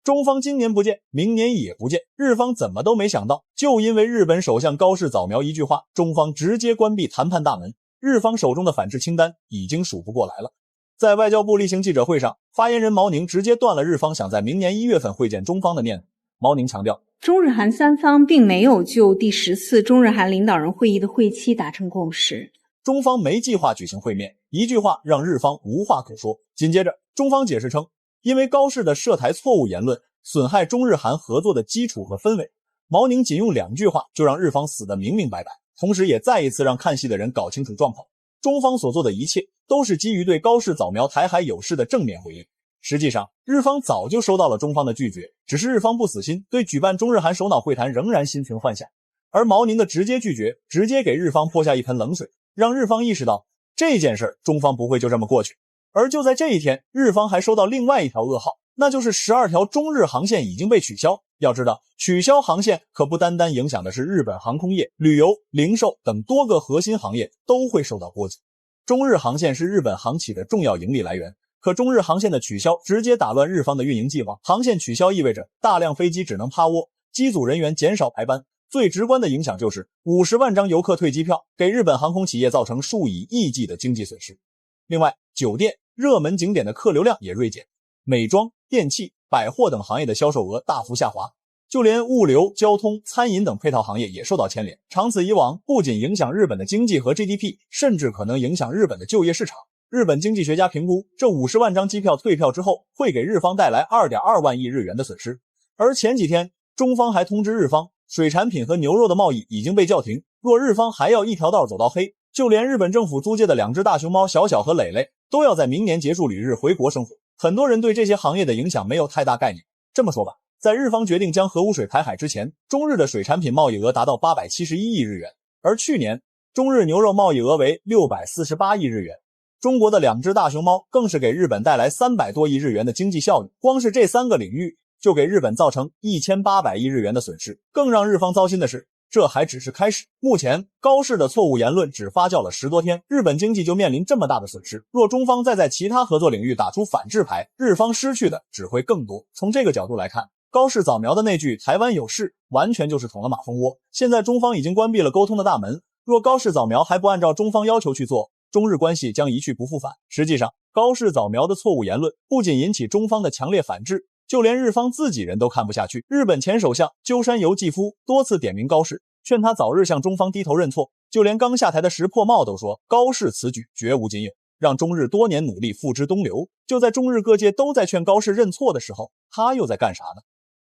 中方今年不见，明年也不见，日方怎么都没想到，就因为日本首相高市早苗一句话，中方直接关闭谈判大门，日方手中的反制清单已经数不过来了。在外交部例行记者会上，发言人毛宁直接断了日方想在明年1月份会见中方的念头。毛宁强调，中日韩三方并没有就第10次中日韩领导人会议的会期达成共识，中方没计划举行会面，一句话让日方无话可说。紧接着，中方解释称，因为高市的涉台错误言论损害中日韩合作的基础和氛围，毛宁仅用2句话就让日方死得明明白白，同时也再一次让看戏的人搞清楚状况。中方所做的一切都是基于对高市早苗台海有事的正面回应。实际上，日方早就收到了中方的拒绝，只是日方不死心，对举办中日韩首脑会谈仍然心存幻想。而毛宁的直接拒绝，直接给日方泼下一盆冷水，让日方意识到这件事中方不会就这么过去。而就在这一天，日方还收到另外一条噩耗，那就是12条中日航线已经被取消。要知道，取消航线可不单单影响的是日本航空业、旅游、零售等多个核心行业都会受到波及。中日航线是日本航企的重要盈利来源，可中日航线的取消直接打乱日方的运营计划。航线取消意味着大量飞机只能趴窝，机组人员减少排班，最直观的影响就是50万张游客退机票，给日本航空企业造成数以亿计的经济损失。另外，酒店、热门景点的客流量也锐减，美妆、电器、百货等行业的销售额大幅下滑，就连物流、交通、餐饮等配套行业也受到牵连。长此以往，不仅影响日本的经济和 GDP， 甚至可能影响日本的就业市场。日本经济学家评估，这50万张机票退票之后，会给日方带来 2.2 万亿日元的损失。而前几天，中方还通知日方，水产品和牛肉的贸易已经被叫停，若日方还要一条道走到黑，就连日本政府租借的2只大熊猫小小和蕾蕾都要在明年结束旅日回国生活。很多人对这些行业的影响没有太大概念。这么说吧，在日方决定将核污水排海之前，中日的水产品贸易额达到871亿日元，而去年中日牛肉贸易额为648亿日元。中国的2只大熊猫更是给日本带来300多亿日元的经济效益，光是这3个领域就给日本造成1800亿日元的损失。更让日方糟心的是，这还只是开始。目前高市的错误言论只发酵了10多天，日本经济就面临这么大的损失。若中方再在其他合作领域打出反制牌，日方失去的只会更多。从这个角度来看，高市早苗的那句台湾有事完全就是捅了马蜂窝。现在中方已经关闭了沟通的大门，若高市早苗还不按照中方要求去做，中日关系将一去不复返。实际上，高市早苗的错误言论不仅引起中方的强烈反制，就连日方自己人都看不下去。日本前首相鸠山由纪夫多次点名高市，劝他早日向中方低头认错。就连刚下台的石破茂都说，高市此举绝无仅有，让中日多年努力付之东流。就在中日各界都在劝高市认错的时候，他又在干啥呢？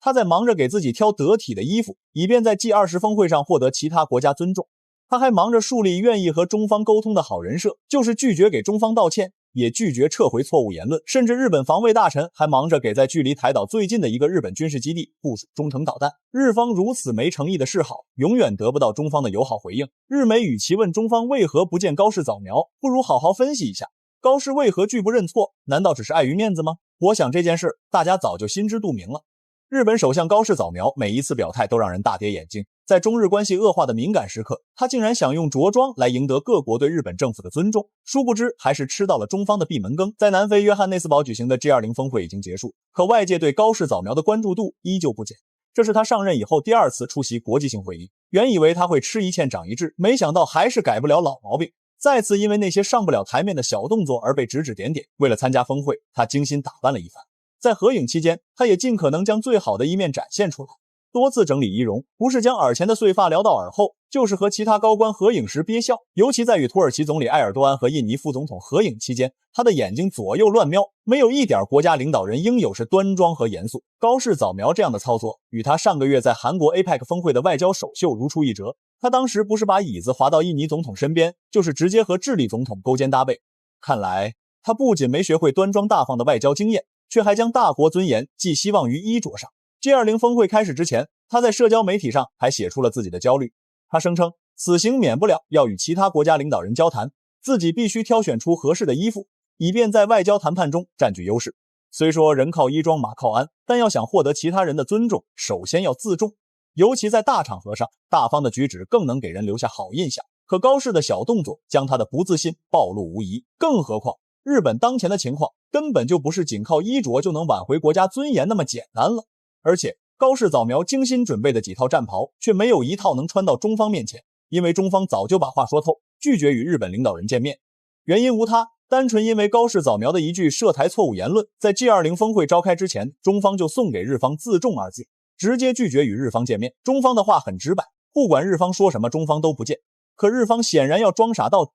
他在忙着给自己挑得体的衣服，以便在 G20 峰会上获得其他国家尊重。他还忙着树立愿意和中方沟通的好人设，就是拒绝给中方道歉，也拒绝撤回错误言论。甚至日本防卫大臣还忙着给在距离台岛最近的一个日本军事基地部署中程导弹。日方如此没诚意的示好，永远得不到中方的友好回应。日媒与其问中方为何不见高市早苗，不如好好分析一下高市为何拒不认错，难道只是碍于面子吗？我想这件事大家早就心知肚明了。日本首相高市早苗每一次表态都让人大跌眼镜，在中日关系恶化的敏感时刻，他竟然想用着装来赢得各国对日本政府的尊重，殊不知还是吃到了中方的闭门羹。在南非约翰内斯堡举行的 G20 峰会已经结束，可外界对高市早苗的关注度依旧不减。这是他上任以后第2次出席国际性会议，原以为他会吃一堑长一智，没想到还是改不了老毛病，再次因为那些上不了台面的小动作而被指指点点。为了参加峰会，他精心打扮了一番。在合影期间，他也尽可能将最好的一面展现出来，多次整理仪容，不是将耳前的碎发撩到耳后，就是和其他高官合影时憋笑。尤其在与土耳其总理埃尔多安和印尼副总统合影期间，他的眼睛左右乱瞄，没有一点国家领导人应有是端庄和严肃。高市早苗这样的操作，与他上个月在韩国 APEC 峰会的外交首秀如出一辙。他当时不是把椅子滑到印尼总统身边，就是直接和智利总统勾肩搭背。看来他不仅没学会端庄大方的外交经验，却还将大国尊严寄希望于衣着上。G20 峰会开始之前，他在社交媒体上还写出了自己的焦虑。他声称此行免不了要与其他国家领导人交谈，自己必须挑选出合适的衣服，以便在外交谈判中占据优势。虽说人靠衣装马靠鞍，但要想获得其他人的尊重，首先要自重。尤其在大场合上，大方的举止更能给人留下好印象。可高市的小动作将他的不自信暴露无遗。更何况日本当前的情况根本就不是仅靠衣着就能挽回国家尊严那么简单了。而且高市早苗精心准备的几套战袍却没有一套能穿到中方面前，因为中方早就把话说透，拒绝与日本领导人见面。原因无他，单纯因为高市早苗的一句涉台错误言论，在 G20 峰会召开之前，中方就送给日方自重二字，直接拒绝与日方见面。中方的话很直白，不管日方说什么，中方都不见。可日方显然要装傻到底。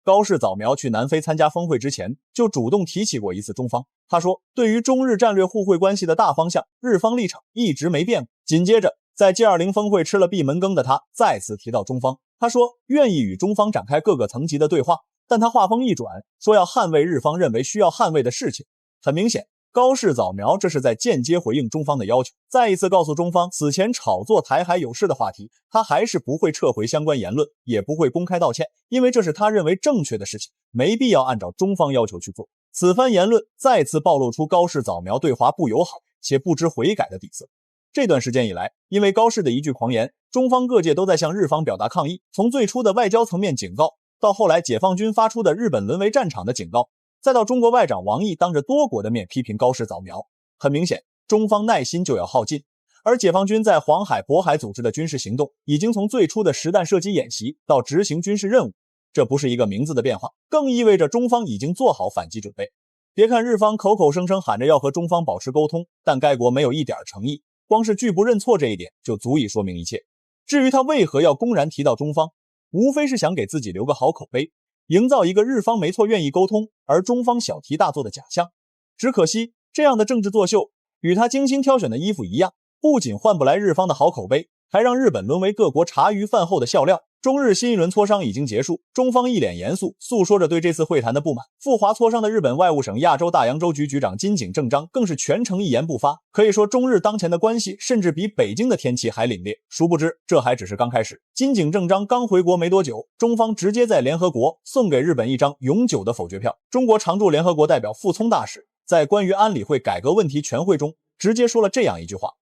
高市早苗去南非参加峰会之前，就主动提起过一次中方。他说，对于中日战略互惠关系的大方向，日方立场一直没变过。紧接着，在 G20 峰会吃了闭门羹的他，再次提到中方。他说，愿意与中方展开各个层级的对话，但他话锋一转，说要捍卫日方认为需要捍卫的事情。很明显，高市早苗这是在间接回应中方的要求，再一次告诉中方，此前炒作台海有事的话题，他还是不会撤回相关言论，也不会公开道歉，因为这是他认为正确的事情，没必要按照中方要求去做。此番言论再次暴露出高市早苗对华不友好且不知悔改的底色。这段时间以来，因为高市的一句狂言，中方各界都在向日方表达抗议，从最初的外交层面警告，到后来解放军发出的日本沦为战场的警告，再到中国外长王毅当着多国的面批评高市早苗。很明显，中方耐心就要耗尽，而解放军在黄海、渤海组织的军事行动，已经从最初的实弹射击演习到执行军事任务，这不是一个名字的变化，更意味着中方已经做好反击准备。别看日方口口声声喊着要和中方保持沟通，但该国没有一点诚意，光是拒不认错这一点就足以说明一切。至于他为何要公然提到中方，无非是想给自己留个好口碑，营造一个日方没错愿意沟通，而中方小题大做的假象。只可惜这样的政治作秀与他精心挑选的衣服一样，不仅换不来日方的好口碑，还让日本沦为各国茶余饭后的笑料。中日新一轮磋商已经结束，中方一脸严肃，诉说着对这次会谈的不满。赴华磋商的日本外务省亚洲大洋洲局局长金井正章更是全程一言不发，可以说中日当前的关系甚至比北京的天气还凛冽。殊不知这还只是刚开始，金井正章刚回国没多久，中方直接在联合国送给日本一张永久的否决票。中国常驻联合国代表傅聪大使在关于安理会改革问题全会中直接说了这样一句话：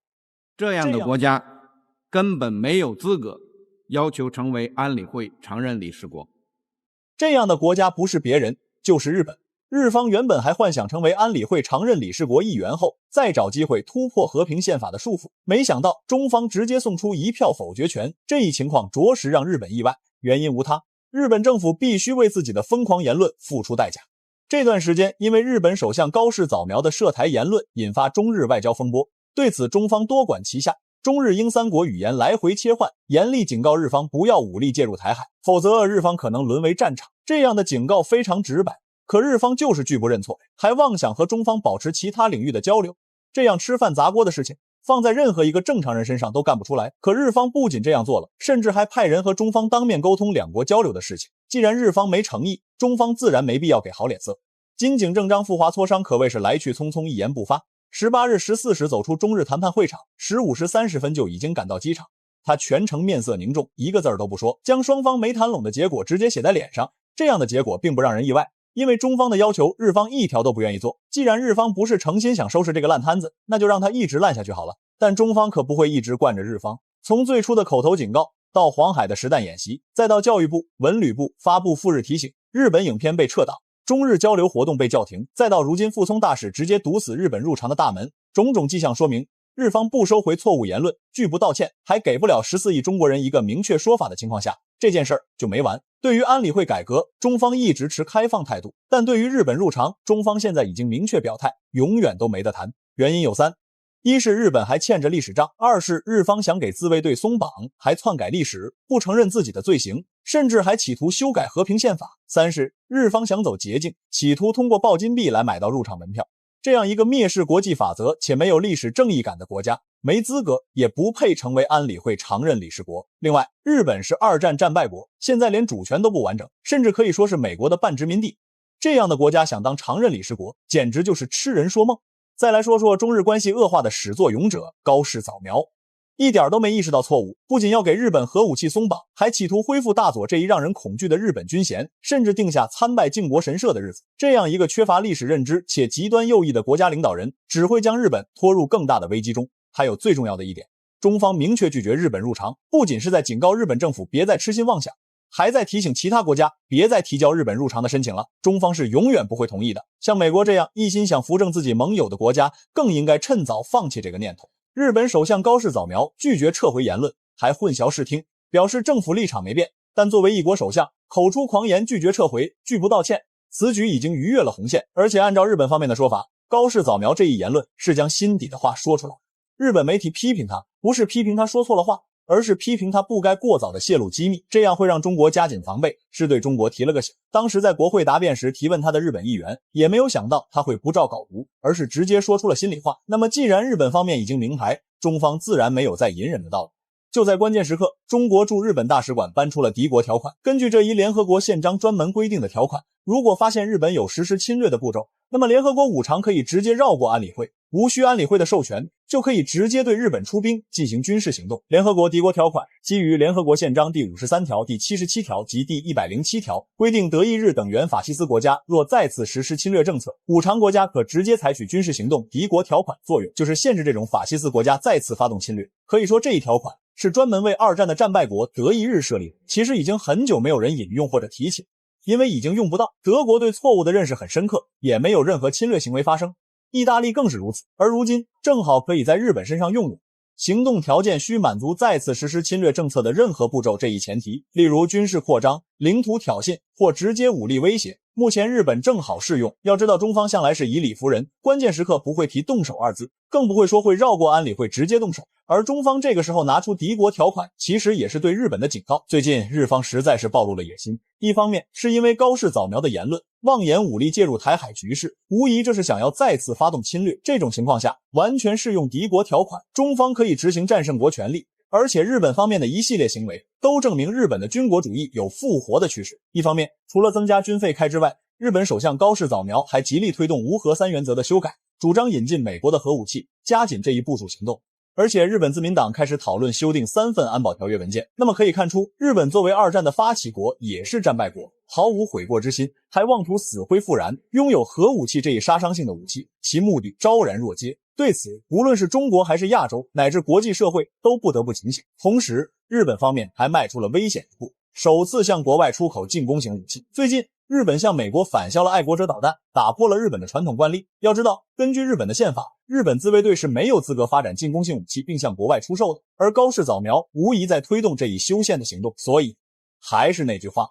这样的国家根本没有资格要求成为安理会常任理事国。这样的国家不是别人，就是日本。日方原本还幻想成为安理会常任理事国一员后，再找机会突破和平宪法的束缚，没想到中方直接送出一票否决权，这一情况着实让日本意外。原因无他，日本政府必须为自己的疯狂言论付出代价。这段时间，因为日本首相高市早苗的涉台言论引发中日外交风波，对此中方多管齐下，中日英三国语言来回切换，严厉警告日方不要武力介入台海，否则日方可能沦为战场。这样的警告非常直白，可日方就是拒不认错，还妄想和中方保持其他领域的交流。这样吃饭砸锅的事情，放在任何一个正常人身上都干不出来。可日方不仅这样做了，甚至还派人和中方当面沟通两国交流的事情。既然日方没诚意，中方自然没必要给好脸色。金井正章赴华磋商可谓是来去匆匆，一言不发。18日14时走出中日谈判会场，15时30分就已经赶到机场。他全程面色凝重，一个字都不说，将双方没谈拢的结果直接写在脸上。这样的结果并不让人意外，因为中方的要求日方一条都不愿意做。既然日方不是诚心想收拾这个烂摊子，那就让他一直烂下去好了。但中方可不会一直惯着日方，从最初的口头警告，到黄海的实弹演习，再到教育部、文旅部发布赴日提醒，日本影片被撤档，中日交流活动被叫停，再到如今傅聪大使直接堵死日本入常的大门，种种迹象说明日方不收回错误言论，拒不道歉，还给不了14亿中国人一个明确说法的情况下，这件事儿就没完。对于安理会改革，中方一直持开放态度，但对于日本入常，中方现在已经明确表态，永远都没得谈。原因有三：一是日本还欠着历史账；二是日方想给自卫队松绑，还篡改历史，不承认自己的罪行，甚至还企图修改和平宪法；三是日方想走捷径，企图通过爆金币来买到入场门票。这样一个蔑视国际法则且没有历史正义感的国家，没资格也不配成为安理会常任理事国。另外，日本是二战战败国，现在连主权都不完整，甚至可以说是美国的半殖民地。这样的国家想当常任理事国，简直就是痴人说梦。再来说说中日关系恶化的始作俑者高市早苗，一点都没意识到错误，不仅要给日本核武器松绑，还企图恢复大佐这一让人恐惧的日本军衔，甚至定下参拜靖国神社的日子。这样一个缺乏历史认知且极端右翼的国家领导人，只会将日本拖入更大的危机中。还有最重要的一点，中方明确拒绝日本入常，不仅是在警告日本政府别再痴心妄想，还在提醒其他国家别再提交日本入常的申请了，中方是永远不会同意的。像美国这样一心想扶正自己盟友的国家，更应该趁早放弃这个念头。日本首相高市早苗拒绝撤回言论，还混淆视听，表示政府立场没变，但作为一国首相，口出狂言拒绝撤回，拒不道歉，此举已经逾越了红线。而且按照日本方面的说法，高市早苗这一言论是将心底的话说出来。日本媒体批评他，不是批评他说错了话，而是批评他不该过早的泄露机密，这样会让中国加紧防备，是对中国提了个醒。当时在国会答辩时提问他的日本议员，也没有想到他会不照稿读，而是直接说出了心里话。那么既然日本方面已经明牌，中方自然没有再隐忍的道理。就在关键时刻，中国驻日本大使馆搬出了敌国条款。根据这一联合国宪章专门规定的条款，如果发现日本有实施侵略的步骤，那么联合国五常可以直接绕过安理会，无需安理会的授权，就可以直接对日本出兵进行军事行动。联合国敌国条款基于联合国宪章第53条、第77条及第107条，规定德意日等原法西斯国家若再次实施侵略政策，五常国家可直接采取军事行动。敌国条款作用就是限制这种法西斯国家再次发动侵略。可以说这一条款是专门为二战的战败国德意日设立的，其实已经很久没有人引用或者提起，因为已经用不到。德国对错误的认识很深刻，也没有任何侵略行为发生。意大利更是如此，而如今正好可以在日本身上用用。行动条件需满足再次实施侵略政策的任何步骤这一前提，例如军事扩张、领土挑衅或直接武力威胁。目前日本正好适用。要知道中方向来是以理服人，关键时刻不会提动手二字，更不会说会绕过安理会直接动手。而中方这个时候拿出敌国条款，其实也是对日本的警告。最近日方实在是暴露了野心，一方面是因为高市早苗的言论妄言武力介入台海局势，无疑这是想要再次发动侵略。这种情况下完全适用敌国条款，中方可以执行战胜国权力。而且日本方面的一系列行为都证明日本的军国主义有复活的趋势。一方面，除了增加军费开支外，日本首相高市早苗还极力推动无核三原则的修改，主张引进美国的核武器，加紧这一部署行动。而且日本自民党开始讨论修订3份安保条约文件。那么可以看出，日本作为二战的发起国，也是战败国，毫无悔过之心，还妄图死灰复燃，拥有核武器这一杀伤性的武器，其目的昭然若揭。对此，无论是中国还是亚洲乃至国际社会都不得不警醒。同时，日本方面还迈出了危险一步，首次向国外出口进攻型武器。最近日本向美国返销了爱国者导弹，打破了日本的传统惯例。要知道，根据日本的宪法，日本自卫队是没有资格发展进攻性武器并向国外出售的，而高市早苗无疑在推动这一修宪的行动。所以还是那句话，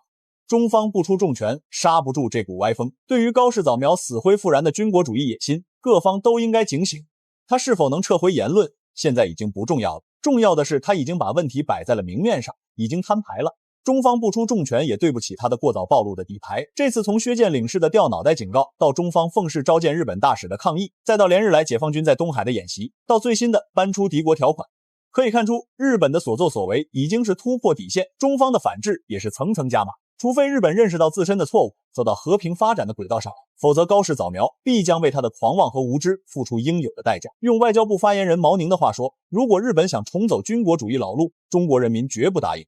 中方不出重拳，刹不住这股歪风。对于高市早苗死灰复燃的军国主义野心，各方都应该警醒。他是否能撤回言论，现在已经不重要了，重要的是他已经把问题摆在了明面上，已经摊牌了。中方不出重拳也对不起他的过早暴露的底牌。这次从薛建领事的掉脑袋警告，到中方奉势召见日本大使的抗议，再到连日来解放军在东海的演习，到最新的搬出敌国条款，可以看出日本的所作所为已经是突破底线，中方的反制也是层层加码。除非日本认识到自身的错误，走到和平发展的轨道上，否则高市早苗必将为他的狂妄和无知付出应有的代价。用外交部发言人毛宁的话说，如果日本想重走军国主义老路，中国人民绝不答应。